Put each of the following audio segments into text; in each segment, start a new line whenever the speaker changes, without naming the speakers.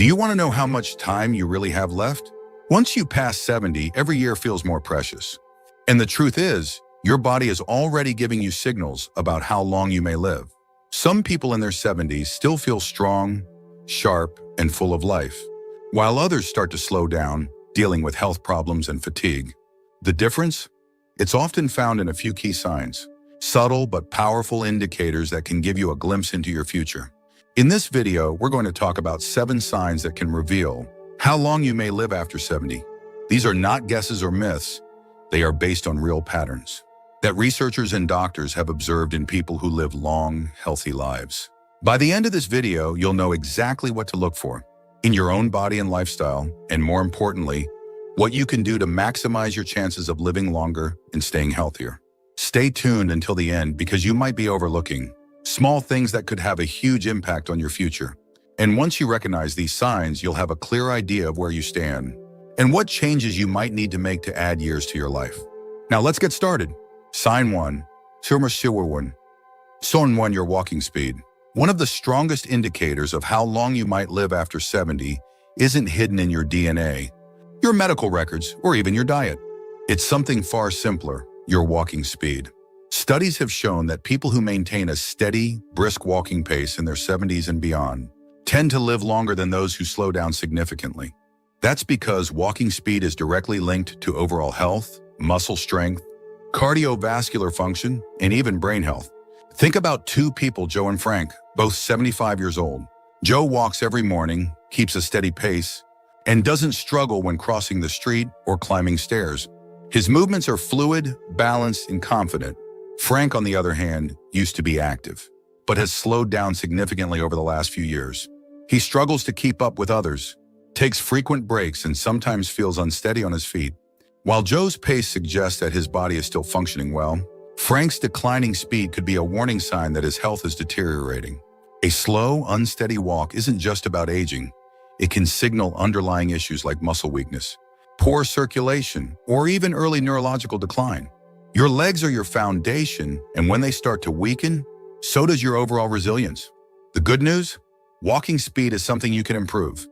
Do you want to know how much time you really have left? Once you pass 70, every year feels more precious. And the truth is, your body is already giving you signals about how long you may live. Some people in their 70s still feel strong, sharp, and full of life, while others start to slow down, dealing with health problems and fatigue. The difference? It's often found in a few key signs, subtle but powerful indicators that can give you a glimpse into your future. In this video, we're going to talk about 7 signs that can reveal how long you may live after 70. These are not guesses or myths. They are based on real patterns that researchers and doctors have observed in people who live long, healthy lives. By the end of this video, you'll know exactly what to look for in your own body and lifestyle, and more importantly, what you can do to maximize your chances of living longer and staying healthier. Stay tuned until the end because you might be overlooking small things that could have a huge impact on your future. And once you recognize these signs, you'll have a clear idea of where you stand and what changes you might need to make to add years to your life. Now let's get started. Sign 1. Sign 1, your walking speed. One of the strongest indicators of how long you might live after 70 isn't hidden in your DNA, your medical records, or even your diet. It's something far simpler, your walking speed. Studies have shown that people who maintain a steady, brisk walking pace in their 70s and beyond tend to live longer than those who slow down significantly. That's because walking speed is directly linked to overall health, muscle strength, cardiovascular function, and even brain health. Think about 2 people, Joe and Frank, both 75 years old. Joe walks every morning, keeps a steady pace, and doesn't struggle when crossing the street or climbing stairs. His movements are fluid, balanced, and confident. Frank, on the other hand, used to be active, but has slowed down significantly over the last few years. He struggles to keep up with others, takes frequent breaks, and sometimes feels unsteady on his feet. While Joe's pace suggests that his body is still functioning well, Frank's declining speed could be a warning sign that his health is deteriorating. A slow, unsteady walk isn't just about aging. It can signal underlying issues like muscle weakness, poor circulation, or even early neurological decline. Your legs are your foundation, and when they start to weaken, so does your overall resilience. The good news? Walking speed is something you can improve.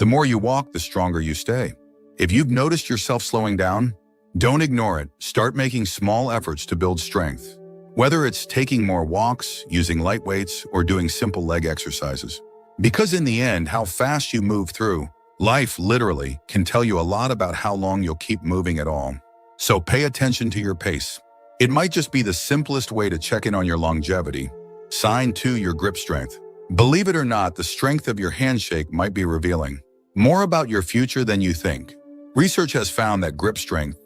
The more you walk, the stronger you stay. If you've noticed yourself slowing down, don't ignore it. Start making small efforts to build strength. Whether it's taking more walks, using light weights, or doing simple leg exercises. Because in the end, how fast you move through life literally can tell you a lot about how long you'll keep moving at all. So pay attention to your pace. It might just be the simplest way to check in on your longevity. Sign 2, your grip strength. Believe it or not, the strength of your handshake might be revealing more about your future than you think. Research has found that grip strength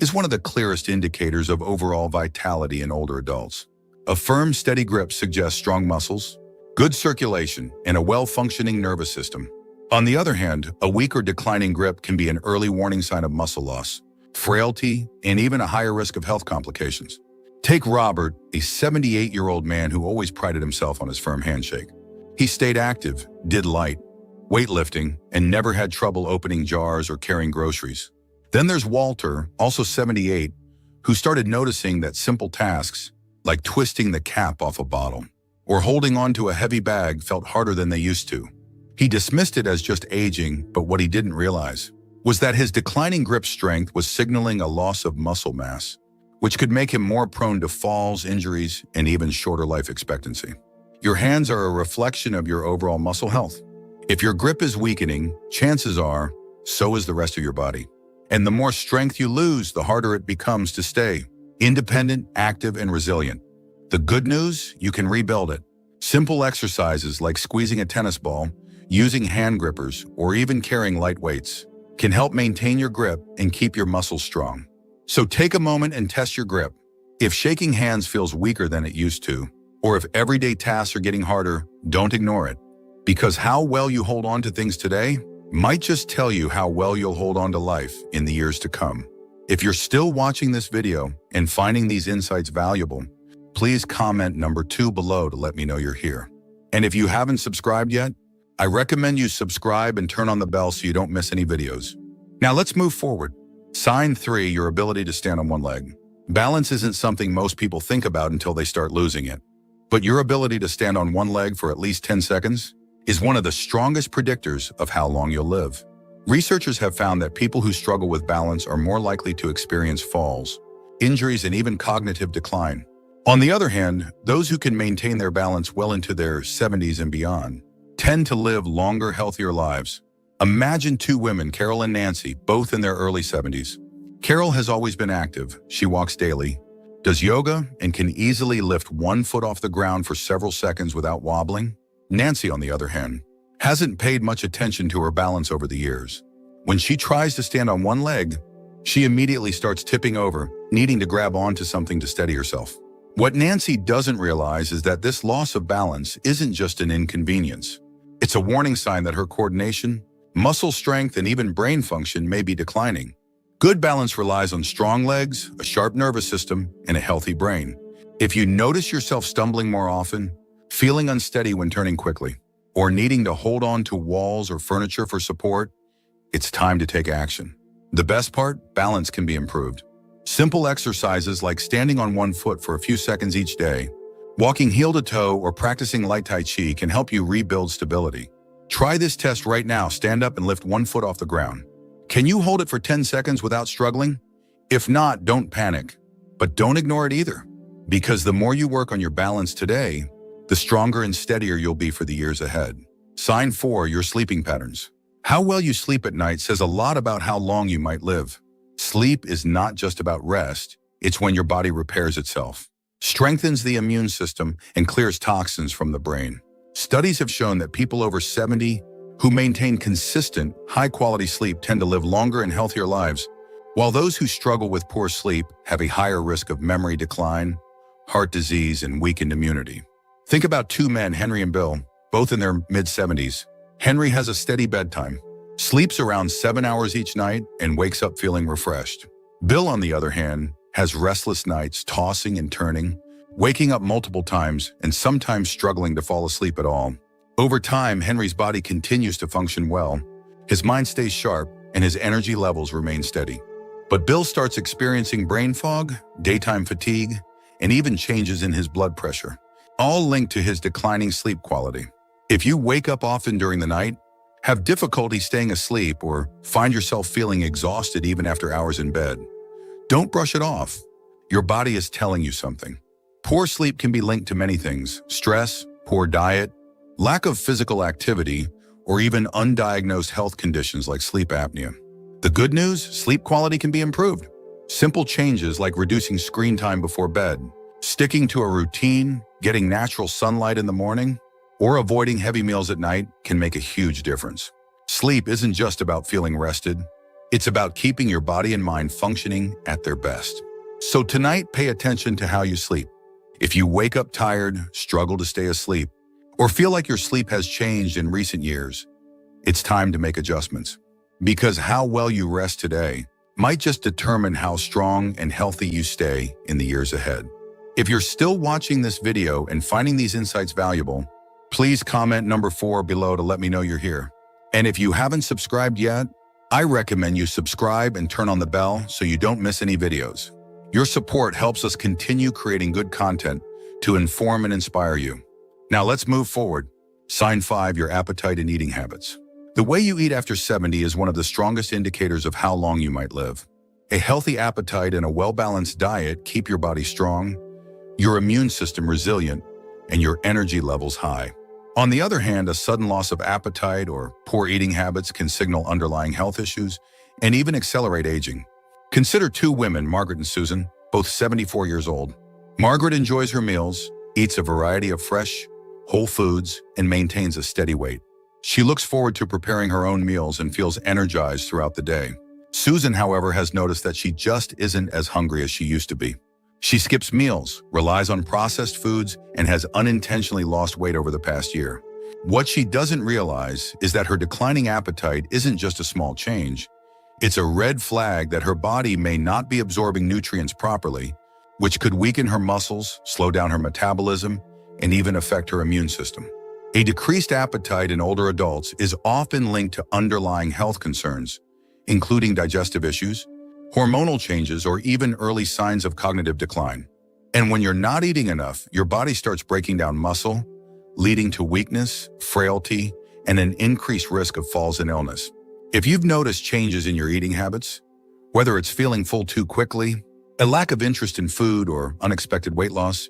is one of the clearest indicators of overall vitality in older adults. A firm, steady grip suggests strong muscles, good circulation, and a well-functioning nervous system. On the other hand, a weak or declining grip can be an early warning sign of muscle loss, frailty, and even a higher risk of health complications. Take Robert, a 78-year-old man who always prided himself on his firm handshake. He stayed active, did light weightlifting, and never had trouble opening jars or carrying groceries. Then there's Walter, also 78, who started noticing that simple tasks, like twisting the cap off a bottle or holding onto a heavy bag, felt harder than they used to. He dismissed it as just aging, but what he didn't realize was that his declining grip strength was signaling a loss of muscle mass, which could make him more prone to falls, injuries, and even shorter life expectancy. Your hands are a reflection of your overall muscle health. If your grip is weakening, chances are, so is the rest of your body. And the more strength you lose, the harder it becomes to stay independent, active, and resilient. The good news? You can rebuild it. Simple exercises like squeezing a tennis ball, using hand grippers, or even carrying light weights can help maintain your grip and keep your muscles strong. So take a moment and test your grip. If shaking hands feels weaker than it used to, or if everyday tasks are getting harder, don't ignore it. Because how well you hold on to things today might just tell you how well you'll hold on to life in the years to come. If you're still watching this video and finding these insights valuable, please comment number 2 below to let me know you're here. And if you haven't subscribed yet, I recommend you subscribe and turn on the bell so you don't miss any videos. Now let's move forward. Sign 3, your ability to stand on one leg. Balance isn't something most people think about until they start losing it. But your ability to stand on one leg for at least 10 seconds is one of the strongest predictors of how long you'll live. Researchers have found that people who struggle with balance are more likely to experience falls, injuries, and even cognitive decline. On the other hand, those who can maintain their balance well into their 70s and beyond tend to live longer, healthier lives. Imagine two women, Carol and Nancy, both in their early 70s. Carol has always been active. She walks daily, does yoga, and can easily lift one foot off the ground for several seconds without wobbling. Nancy, on the other hand, hasn't paid much attention to her balance over the years. When she tries to stand on one leg, she immediately starts tipping over, needing to grab onto something to steady herself. What Nancy doesn't realize is that this loss of balance isn't just an inconvenience. It's a warning sign that her coordination, muscle strength, and even brain function may be declining. Good balance relies on strong legs, a sharp nervous system, and a healthy brain. If you notice yourself stumbling more often, feeling unsteady when turning quickly, or needing to hold on to walls or furniture for support, it's time to take action. The best part, balance can be improved. Simple exercises like standing on one foot for a few seconds each day, walking heel to toe, or practicing light Tai Chi can help you rebuild stability. Try this test right now. Stand up and lift one foot off the ground. Can you hold it for 10 seconds without struggling? If not, don't panic. But don't ignore it either, because the more you work on your balance today, the stronger and steadier you'll be for the years ahead. Sign 4, your sleeping patterns. How well you sleep at night says a lot about how long you might live. Sleep is not just about rest, it's when your body repairs itself, strengthens the immune system, and clears toxins from the brain. Studies have shown that people over 70 who maintain consistent, high-quality sleep tend to live longer and healthier lives, while those who struggle with poor sleep have a higher risk of memory decline, heart disease, and weakened immunity. Think about two men, Henry and Bill, both in their mid-70s. Henry has a steady bedtime, sleeps around 7 hours each night, and wakes up feeling refreshed. Bill, on the other hand, has restless nights, tossing and turning, waking up multiple times, and sometimes struggling to fall asleep at all. Over time, Henry's body continues to function well, his mind stays sharp, and his energy levels remain steady. But Bill starts experiencing brain fog, daytime fatigue, and even changes in his blood pressure, all linked to his declining sleep quality. If you wake up often during the night, have difficulty staying asleep, or find yourself feeling exhausted even after hours in bed, don't brush it off. Your body is telling you something. Poor sleep can be linked to many things: stress, poor diet, lack of physical activity, or even undiagnosed health conditions like sleep apnea. The good news, sleep quality can be improved. Simple changes like reducing screen time before bed, sticking to a routine, getting natural sunlight in the morning, or avoiding heavy meals at night can make a huge difference. Sleep isn't just about feeling rested. It's about keeping your body and mind functioning at their best. So tonight, pay attention to how you sleep. If you wake up tired, struggle to stay asleep, or feel like your sleep has changed in recent years, it's time to make adjustments. Because how well you rest today might just determine how strong and healthy you stay in the years ahead. If you're still watching this video and finding these insights valuable, please comment number 4 below to let me know you're here. And if you haven't subscribed yet, I recommend you subscribe and turn on the bell so you don't miss any videos. Your support helps us continue creating good content to inform and inspire you. Now let's move forward. Sign 5, your appetite and eating habits. The way you eat after 70 is one of the strongest indicators of how long you might live. A healthy appetite and a well-balanced diet keep your body strong, your immune system resilient, and your energy levels high. On the other hand, a sudden loss of appetite or poor eating habits can signal underlying health issues and even accelerate aging. Consider two women, Margaret and Susan, both 74 years old. Margaret enjoys her meals, eats a variety of fresh, whole foods, and maintains a steady weight. She looks forward to preparing her own meals and feels energized throughout the day. Susan, however, has noticed that she just isn't as hungry as she used to be. She skips meals, relies on processed foods, and has unintentionally lost weight over the past year. What she doesn't realize is that her declining appetite isn't just a small change. It's a red flag that her body may not be absorbing nutrients properly, which could weaken her muscles, slow down her metabolism, and even affect her immune system. A decreased appetite in older adults is often linked to underlying health concerns, including digestive issues, hormonal changes, or even early signs of cognitive decline. And when you're not eating enough, your body starts breaking down muscle, leading to weakness, frailty, and an increased risk of falls and illness. If you've noticed changes in your eating habits, whether it's feeling full too quickly, a lack of interest in food, or unexpected weight loss,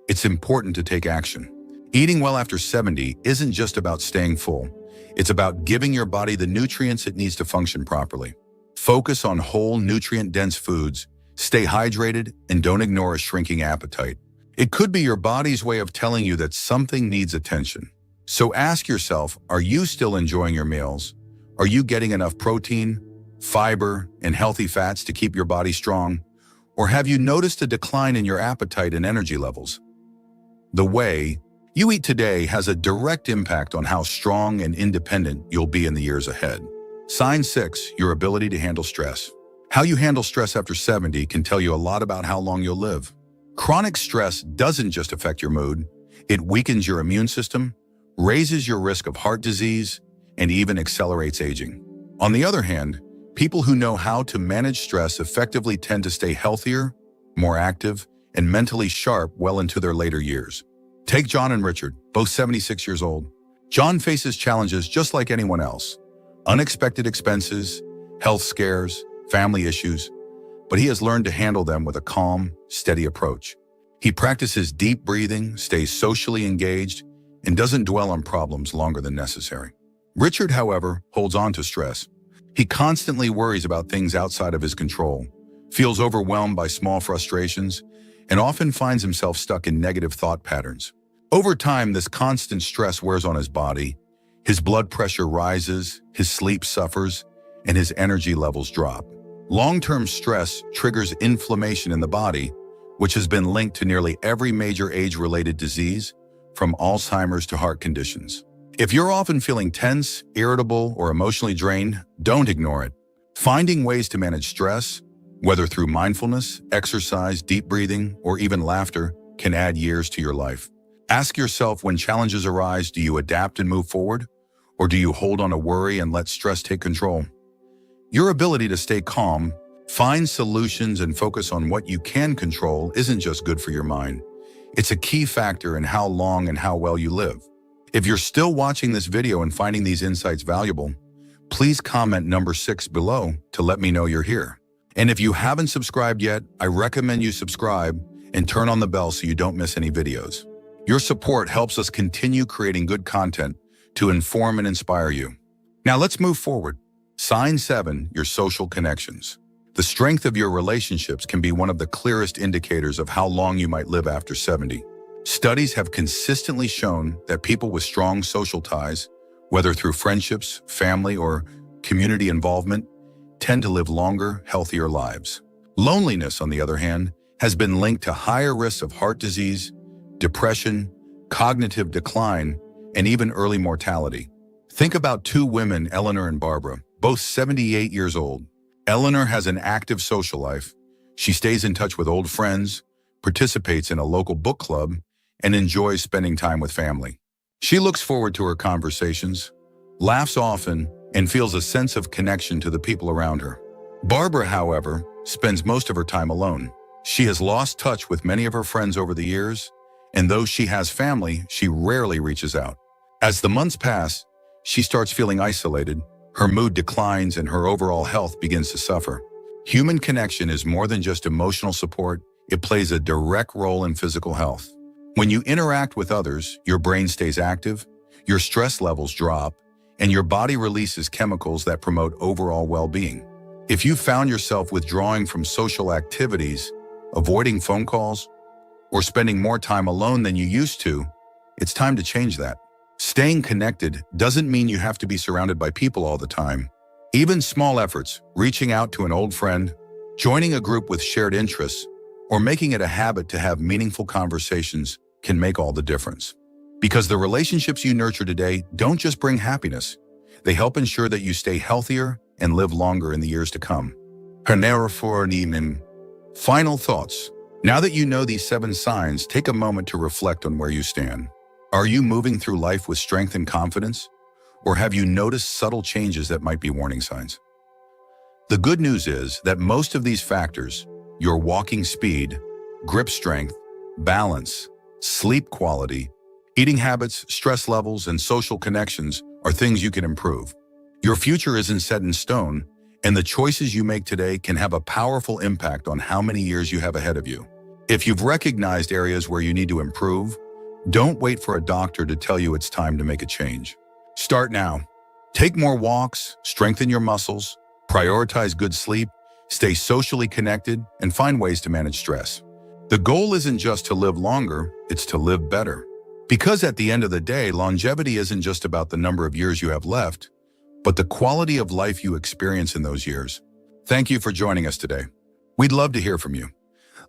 it's important to take action. Eating well after 70 isn't just about staying full. It's about giving your body the nutrients it needs to function properly. Focus on whole, nutrient-dense foods, stay hydrated, and don't ignore a shrinking appetite. It could be your body's way of telling you that something needs attention. So ask yourself, are you still enjoying your meals? Are you getting enough protein, fiber, and healthy fats to keep your body strong? Or have you noticed a decline in your appetite and energy levels? The way you eat today has a direct impact on how strong and independent you'll be in the years ahead. Sign 6, your ability to handle stress. How you handle stress after 70 can tell you a lot about how long you'll live. Chronic stress doesn't just affect your mood, it weakens your immune system, raises your risk of heart disease, and even accelerates aging. On the other hand, people who know how to manage stress effectively tend to stay healthier, more active, and mentally sharp well into their later years. Take John and Richard, both 76 years old. John faces challenges just like anyone else. Unexpected expenses, health scares, family issues, but he has learned to handle them with a calm, steady approach. He practices deep breathing, stays socially engaged, and doesn't dwell on problems longer than necessary. Richard, however, holds on to stress. He constantly worries about things outside of his control, feels overwhelmed by small frustrations, and often finds himself stuck in negative thought patterns. Over time, this constant stress wears on his body. His blood pressure rises, his sleep suffers, and his energy levels drop. Long-term stress triggers inflammation in the body, which has been linked to nearly every major age-related disease, from Alzheimer's to heart conditions. If you're often feeling tense, irritable, or emotionally drained, don't ignore it. Finding ways to manage stress, whether through mindfulness, exercise, deep breathing, or even laughter, can add years to your life. Ask yourself, when challenges arise, do you adapt and move forward? Or do you hold on to worry and let stress take control? Your ability to stay calm, find solutions, and focus on what you can control isn't just good for your mind. It's a key factor in how long and how well you live. If you're still watching this video and finding these insights valuable, please comment number 6 below to let me know you're here. And if you haven't subscribed yet, I recommend you subscribe and turn on the bell so you don't miss any videos. Your support helps us continue creating good content to inform and inspire you. Now let's move forward. Sign 7, your social connections. The strength of your relationships can be one of the clearest indicators of how long you might live after 70. Studies have consistently shown that people with strong social ties, whether through friendships, family, or community involvement, tend to live longer, healthier lives. Loneliness, on the other hand, has been linked to higher risks of heart disease, depression, cognitive decline, and even early mortality. Think about 2 women, Eleanor and Barbara, both 78 years old. Eleanor has an active social life. She stays in touch with old friends, participates in a local book club, and enjoys spending time with family. She looks forward to her conversations, laughs often, and feels a sense of connection to the people around her. Barbara, however, spends most of her time alone. She has lost touch with many of her friends over the years, and though she has family, she rarely reaches out. As the months pass, she starts feeling isolated, her mood declines, and her overall health begins to suffer. Human connection is more than just emotional support. It plays a direct role in physical health. When you interact with others, your brain stays active, your stress levels drop, and your body releases chemicals that promote overall well-being. If you found yourself withdrawing from social activities, avoiding phone calls, or spending more time alone than you used to, it's time to change that. Staying connected doesn't mean you have to be surrounded by people all the time. Even small efforts, reaching out to an old friend, joining a group with shared interests, or making it a habit to have meaningful conversations can make all the difference. Because the relationships you nurture today don't just bring happiness, they help ensure that you stay healthier and live longer in the years to come. Final thoughts. Now that you know these 7 signs, take a moment to reflect on where you stand. Are you moving through life with strength and confidence? Or have you noticed subtle changes that might be warning signs? The good news is that most of these factors, your walking speed, grip strength, balance, sleep quality, Eating habits, stress levels, and social connections are things you can improve. Your future isn't set in stone, and the choices you make today can have a powerful impact on how many years you have ahead of you. If you've recognized areas where you need to improve, don't wait for a doctor to tell you it's time to make a change. Start now. Take more walks, strengthen your muscles, prioritize good sleep, stay socially connected, and find ways to manage stress. The goal isn't just to live longer, it's to live better. Because at the end of the day, longevity isn't just about the number of years you have left, but the quality of life you experience in those years. Thank you for joining us today. We'd love to hear from you.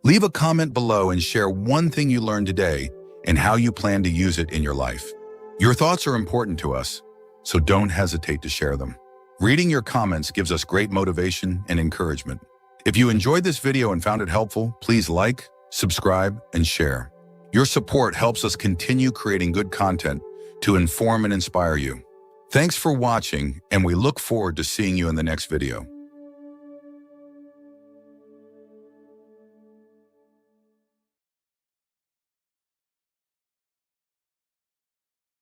Leave a comment below and share one thing you learned today and how you plan to use it in your life. Your thoughts are important to us, so don't hesitate to share them. Reading your comments gives us great motivation and encouragement. If you enjoyed this video and found it helpful, please like, subscribe, and share. Your support helps us continue creating good content to inform and inspire you. Thanks for watching, and we look forward to seeing you in the next video.